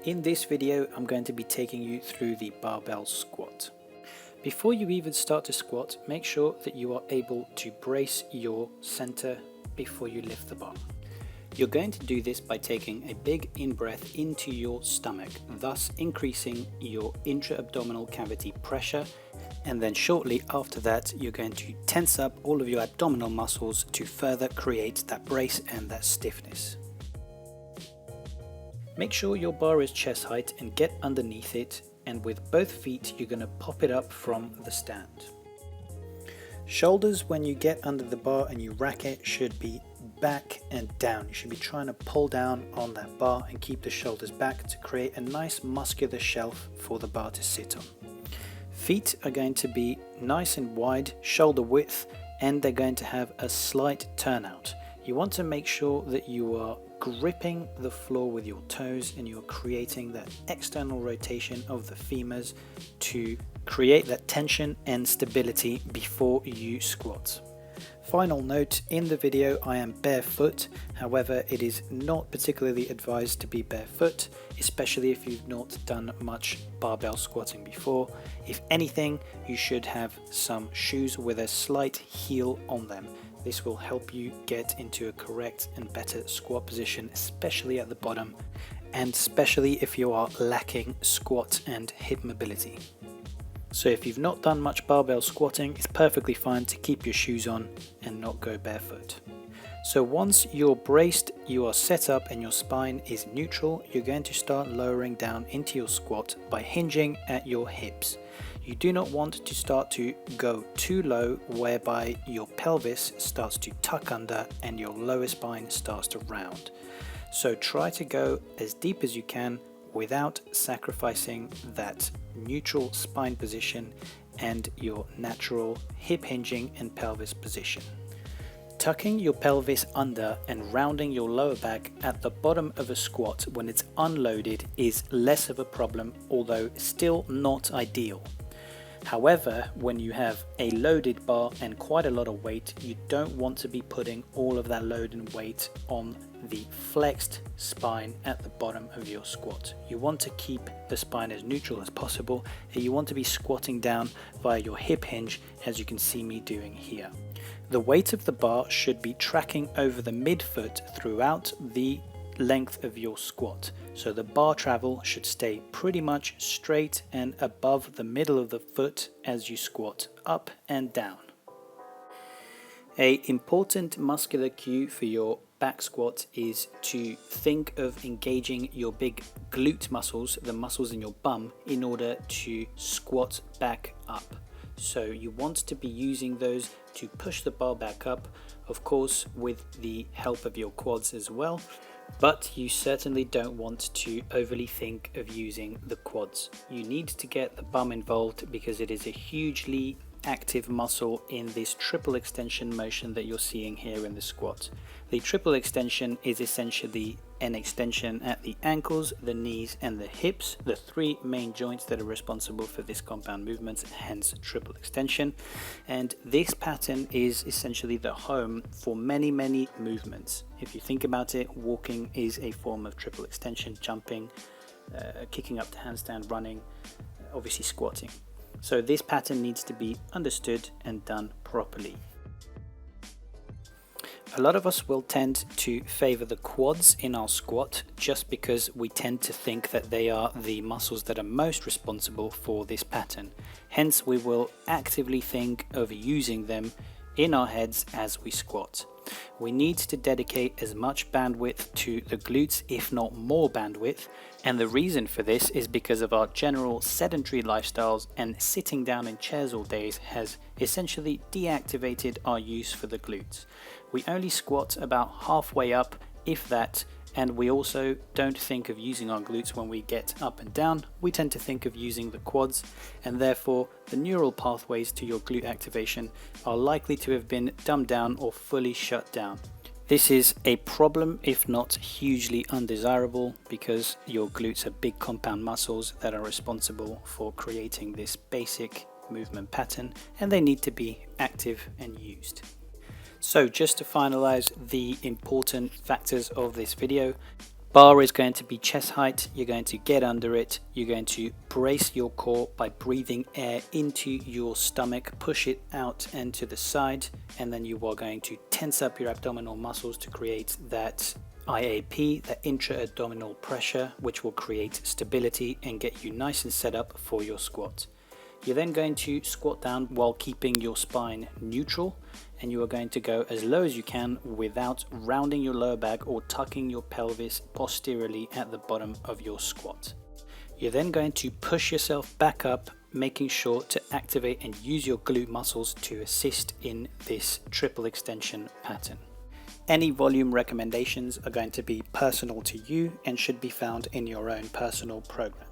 In this video, I'm going to be taking you through the barbell squat. Before you even start to squat, make sure that you are able to brace your center before you lift the bar. You're going to do this by taking a big in-breath into your stomach, thus increasing your intra-abdominal cavity pressure, and then shortly after that you're going to tense up all of your abdominal muscles to further create that brace and that stiffness. Make sure your bar is chest height and get underneath it, and with both feet you're going to pop it up from the stand. Shoulders, when you get under the bar and you rack it, should be back and down. You should be trying to pull down on that bar and keep the shoulders back to create a nice muscular shelf for the bar to sit on. Feet are going to be nice and wide, shoulder width, and they're going to have a slight turnout. You want to make sure that you are gripping the floor with your toes and you're creating that external rotation of the femurs to create that tension and stability before you squat. Final note, in the video I am barefoot, however it is not particularly advised to be barefoot, especially if you've not done much barbell squatting before. If anything, you should have some shoes with a slight heel on them. This will help you get into a correct and better squat position, especially at the bottom, and especially if you are lacking squat and hip mobility. So if you've not done much barbell squatting, it's perfectly fine to keep your shoes on and not go barefoot. So once you're braced, you are set up and your spine is neutral, you're going to start lowering down into your squat by hinging at your hips. You do not want to start to go too low whereby your pelvis starts to tuck under and your lower spine starts to round. So try to go as deep as you can without sacrificing that neutral spine position and your natural hip hinging and pelvis position. Tucking your pelvis under and rounding your lower back at the bottom of a squat when it's unloaded is less of a problem, although still not ideal. However, when you have a loaded bar and quite a lot of weight, you don't want to be putting all of that load and weight on the flexed spine at the bottom of your squat. You want to keep the spine as neutral as possible, and you want to be squatting down via your hip hinge, as you can see me doing here. The weight of the bar should be tracking over the midfoot throughout the length of your squat, so the bar travel should stay pretty much straight and above the middle of the foot as you squat up and down. An important muscular cue for your back squat is to think of engaging your big glute muscles, the muscles in your bum, in order to squat back up. So you want to be using those to push the bar back up, of course with the help of your quads as well. But you certainly don't want to overly think of using the quads. You need to get the bum involved because it is a hugely active muscle in this triple extension motion that you're seeing here in the squat. The triple extension is essentially an extension at the ankles, the knees and the hips, the three main joints that are responsible for this compound movement, hence triple extension. And this pattern is essentially the home for many movements. If you think about it, walking is a form of triple extension, jumping, kicking up to handstand, running, obviously squatting. So this pattern needs to be understood and done properly. A lot of us will tend to favor the quads in our squat just because we tend to think that they are the muscles that are most responsible for this pattern. Hence, we will actively think of using them in our heads as we squat. We need to dedicate as much bandwidth to the glutes, if not more bandwidth, and the reason for this is because of our general sedentary lifestyles, and sitting down in chairs all day has essentially deactivated our use for the glutes. We only squat about halfway up, if that, and we also don't think of using our glutes when we get up and down. We tend to think of using the quads, and therefore the neural pathways to your glute activation are likely to have been dumbed down or fully shut down. This is a problem, if not hugely undesirable, because your glutes are big compound muscles that are responsible for creating this basic movement pattern, and they need to be active and used. So just to finalize the important factors of this video, Bar is going to be chest height. You're going to get under it. You're going to brace your core by breathing air into your stomach, push it out and to the side, and then you are going to tense up your abdominal muscles to create that IAP, that intra-abdominal pressure, which will create stability and get you nice and set up for your squat. You're then going to squat down while keeping your spine neutral, and you are going to go as low as you can without rounding your lower back or tucking your pelvis posteriorly at the bottom of your squat. You're then going to push yourself back up, making sure to activate and use your glute muscles to assist in this triple extension pattern. Any volume recommendations are going to be personal to you and should be found in your own personal program.